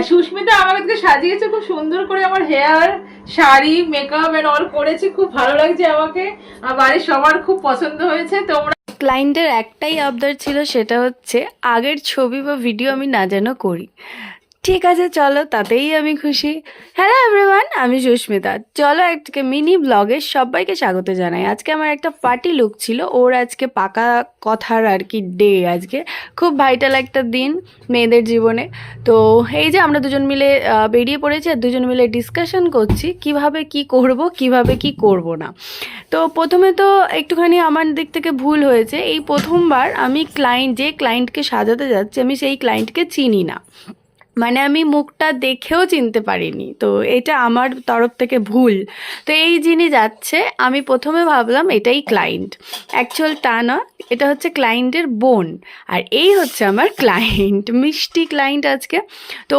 সুস্মিতা আমার আজকে সাজিয়েছে খুব সুন্দর করে, আমার hair, sari, makeup and all করেছে, খুব ভালো লাগছে আমাকে, আর বাড়ির সবার খুব পছন্দ হয়েছে। তোমরা ক্লায়েন্টের একটাই আবদার ছিল, সেটা হচ্ছে আগের ছবি বা ভিডিও আমি না যেন করি। ঠিক আছে, চলো, তাতেই আমি খুশি। হ্যালো এভরিওয়ান, আমি সুস্মিতা। চলো আজকে মিনি ব্লগে সবাইকে স্বাগত জানাই। আজকে আমার একটা পার্টি লুক ছিল, ওর আজকে পাকা কথার আর কি ডে। আজকে খুব ভাইটাল একটা দিন মেয়েদের জীবনে। তো এই যে আমরা দুজন মিলে বেরিয়ে পড়েছি, আর দুজন মিলে ডিসকাশন করছি কিভাবে কি করব, কিভাবে কি করব না। তো প্রথমে তো একটুখানি আমার দিক থেকে ভুল হয়েছে। এই প্রথমবার আমি যে ক্লায়েন্টকে সাজাতে যাচ্ছি, আমি সেই ক্লায়েন্টকে চিনি না, মানে আমি মুখটা দেখেও চিনতে পারিনি। তো এটা আমার তরফ থেকে ভুল। তো এই যিনি যাচ্ছে, আমি প্রথমে ভাবলাম এটাই ক্লায়েন্ট, অ্যাকচুয়াল তা না, এটা হচ্ছে ক্লায়েন্টের বোন। আর এই হচ্ছে আমার ক্লায়েন্ট, মিষ্টি ক্লায়েন্ট আজকে। তো